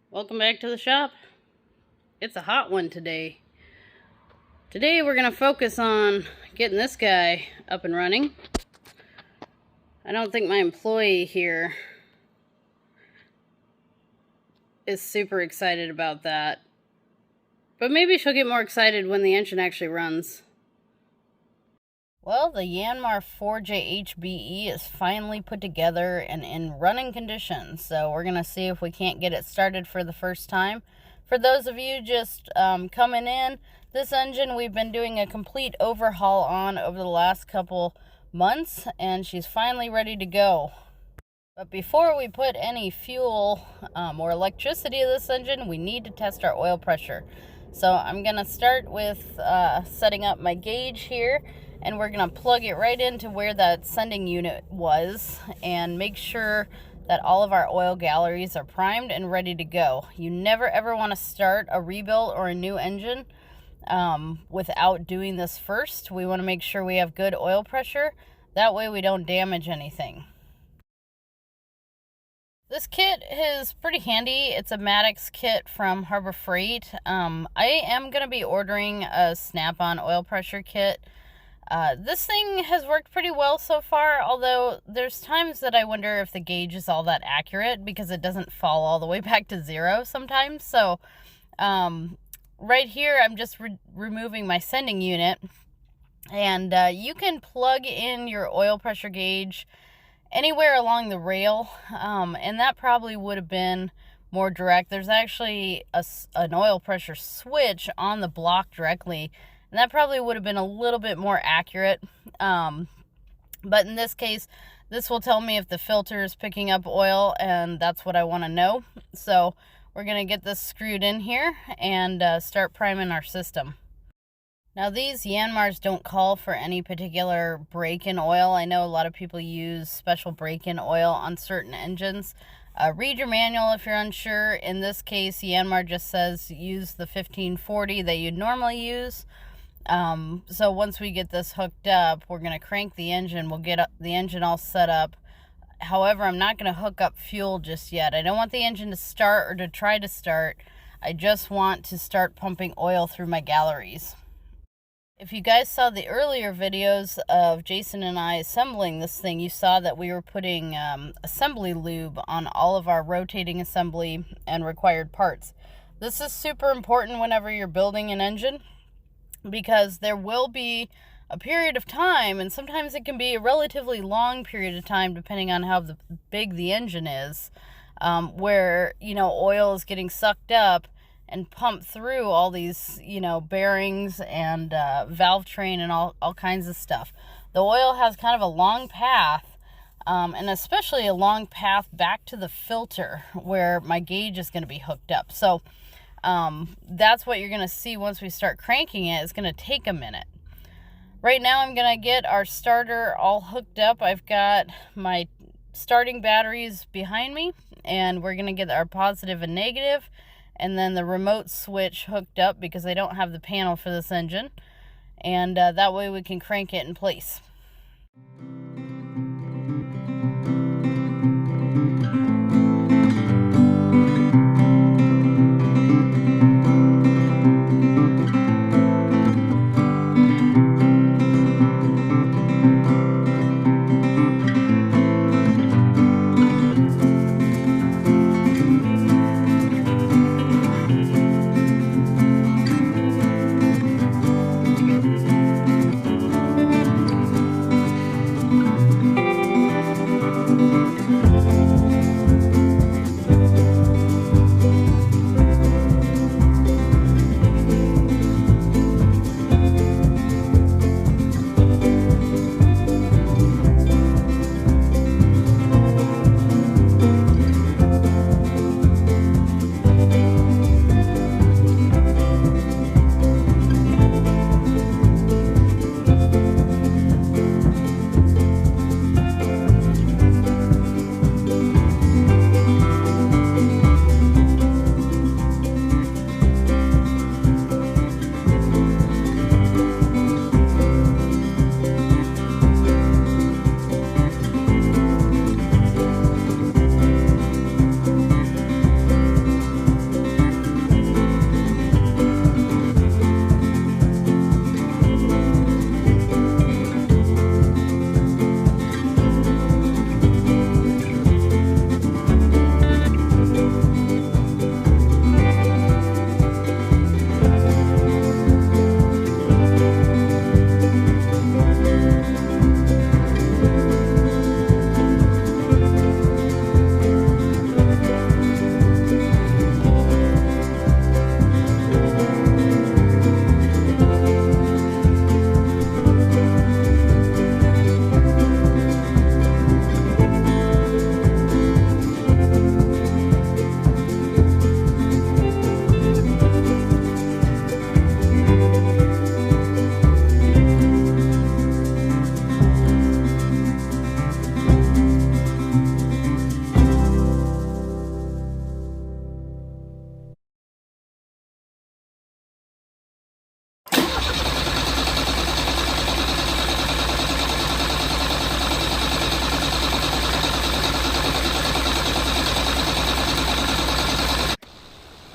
Welcome back to the shop. It's a hot one today. Today we're going to focus on getting this guy up and running. I don't think my employee here is super excited about that. But maybe she'll get more excited when the engine actually runs. Well, the Yanmar 4JHBE is finally put together and in running condition. So we're going to see if we can't get it started for the first time. For those of you just coming in, this engine we've been doing a complete overhaul on over the last couple months, and she's finally ready to go. But before we put any fuel or electricity to this engine, we need to test our oil pressure. So I'm going to start with setting up my gauge here, and we're going to plug it right into where that sending unit was and make sure that all of our oil galleries are primed and ready to go. You never ever want to start a rebuild or a new engine without doing this first. We want to make sure we have good oil pressure. That way we don't damage anything. This kit is pretty handy. It's a Maddox kit from Harbor Freight. I am going to be ordering a Snap-on oil pressure kit. This thing has worked pretty well so far, although there's times that I wonder if the gauge is all that accurate because it doesn't fall all the way back to zero sometimes. So right here I'm just removing my sending unit, and you can plug in your oil pressure gauge anywhere along the rail, and that probably would have been more direct. There's actually an oil pressure switch on the block directly, and that probably would have been a little bit more accurate. But in this case, this will tell me if the filter is picking up oil, and that's what I want to know. So we're going to get this screwed in here and start priming our system. Now, these Yanmars don't call for any particular break-in oil. I know a lot of people use special break-in oil on certain engines. Read your manual if you're unsure. In this case, Yanmar just says use the 1540 that you'd normally use. So once we get this hooked up, we're going to crank the engine. We'll get the engine all set up. However, I'm not going to hook up fuel just yet. I don't want the engine to start or to try to start. I just want to start pumping oil through my galleries. If you guys saw the earlier videos of Jason and I assembling this thing, you saw that we were putting assembly lube on all of our rotating assembly and required parts. This is super important whenever you're building an engine, because there will be a period of time, and sometimes it can be a relatively long period of time depending on how big the engine is, where, oil is getting sucked up and pumped through all these, bearings and valve train and all kinds of stuff. The oil has kind of a long path, and especially a long path back to the filter where my gauge is going to be hooked up. So that's what you're going to see once we start cranking it. It's going to take a minute. Right now I'm going to get our starter all hooked up. I've got my starting batteries behind me, and we're going to get our positive and negative, and then the remote switch hooked up because I don't have the panel for this engine, and that way we can crank it in place.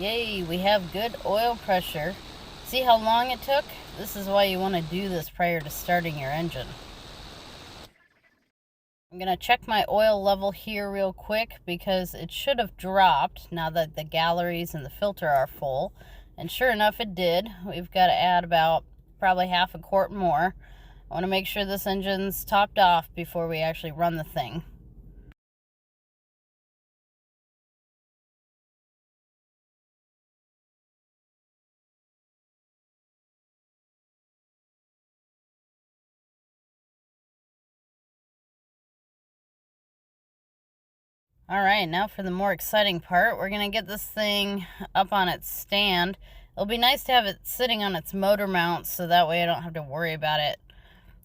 Yay, we have good oil pressure. See how long it took? This is why you want to do this prior to starting your engine. I'm going to check my oil level here real quick because it should have dropped now that the galleries and the filter are full. And sure enough, it did. We've got to add about probably half a quart more. I want to make sure this engine's topped off before we actually run the thing. Alright, now for the more exciting part. We're going to get this thing up on its stand. It'll be nice to have it sitting on its motor mount so that way I don't have to worry about it,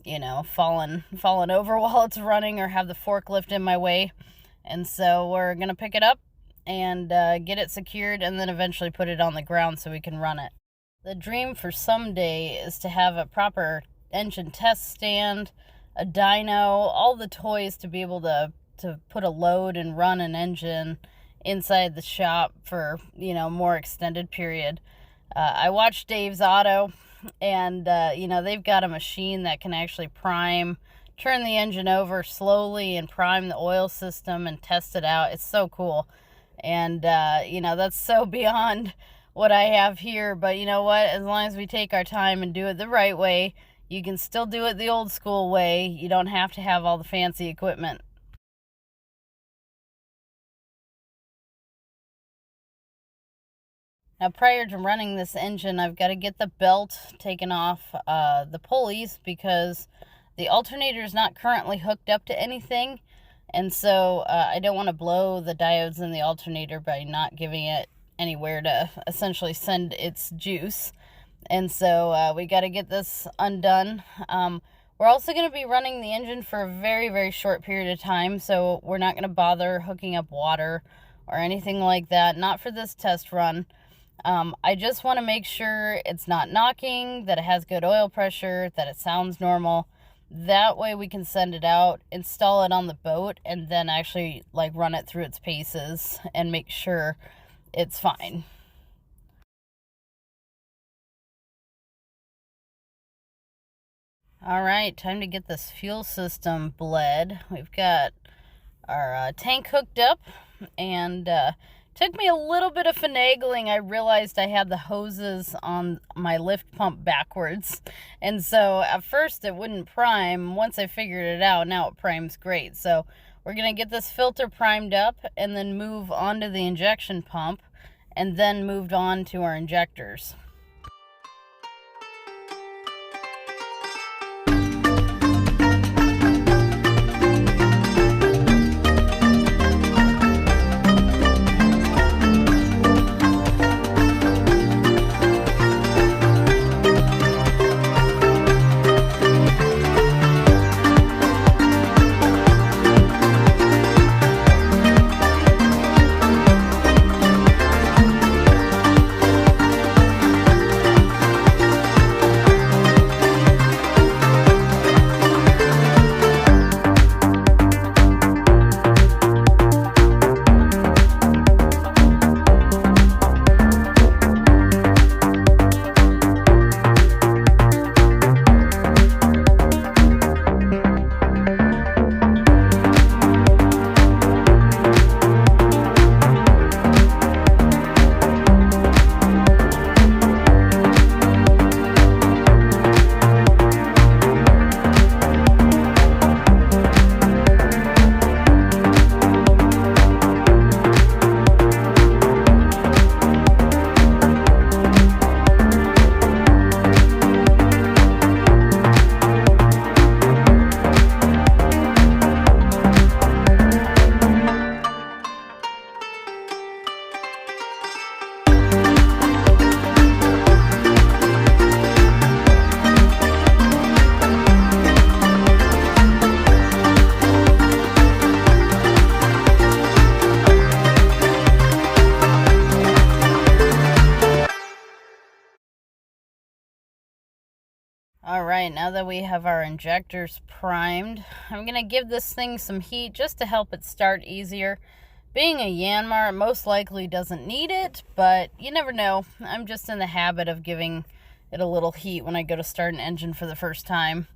you know, falling over while it's running or have the forklift in my way. And so we're going to pick it up and get it secured and then eventually put it on the ground so we can run it. The dream for someday is to have a proper engine test stand, a dyno, all the toys to be able to put a load and run an engine inside the shop for, you know, more extended period. I watched Dave's Auto, and you know, they've got a machine that can actually turn the engine over slowly and prime the oil system and test it out. It's so cool. And you know, that's so beyond what I have here, but you know what, as long as we take our time and do it the right way, you can still do it the old school way. You don't have to have all the fancy equipment. Now, prior to running this engine, I've got to get the belt taken off the pulleys because the alternator is not currently hooked up to anything. And so I don't want to blow the diodes in the alternator by not giving it anywhere to essentially send its juice. And so we got to get this undone. We're also going to be running the engine for a very, very short period of time. So we're not going to bother hooking up water or anything like that. Not for this test run. I just want to make sure it's not knocking, that it has good oil pressure, that it sounds normal. That way we can send it out, install it on the boat, and then actually like run it through its paces and make sure it's fine. All right, time to get this fuel system bled. We've got our tank hooked up, and took me a little bit of finagling. I realized I had the hoses on my lift pump backwards. And so at first it wouldn't prime. Once I figured it out, now it primes great. So we're going to get this filter primed up and then move on to the injection pump and then moved on to our injectors. Alright, now that we have our injectors primed, I'm going to give this thing some heat just to help it start easier. Being a Yanmar, it most likely doesn't need it, but you never know. I'm just in the habit of giving it a little heat when I go to start an engine for the first time.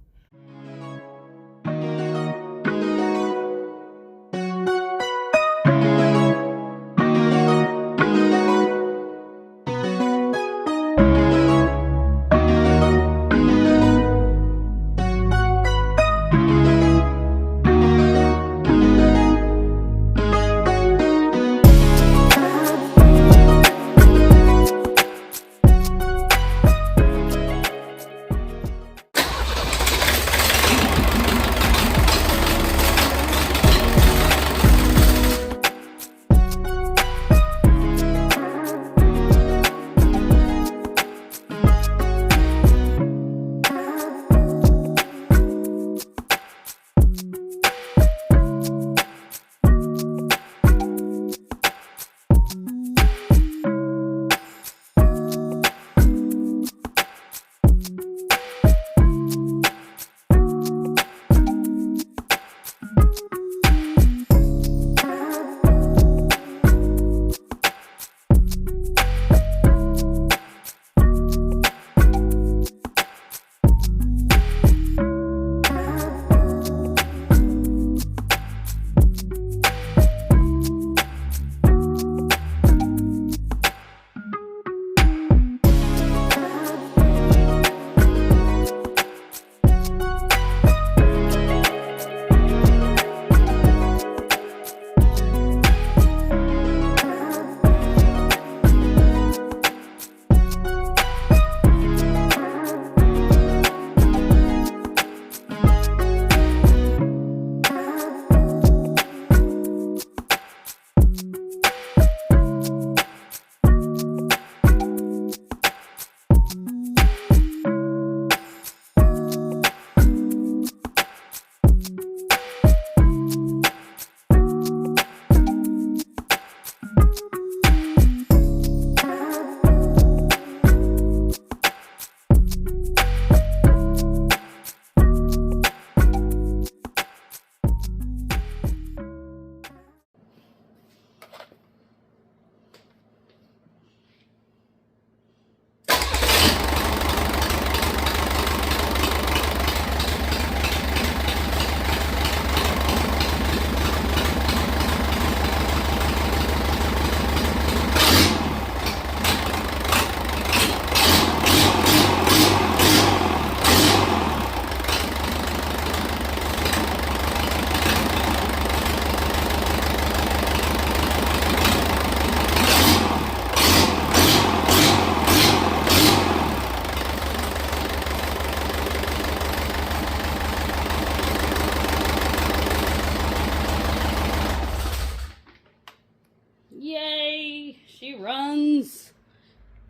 Yay! She runs!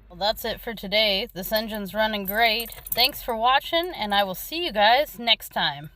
Well, that's it for today. This engine's running great. Thanks for watching, and I will see you guys next time.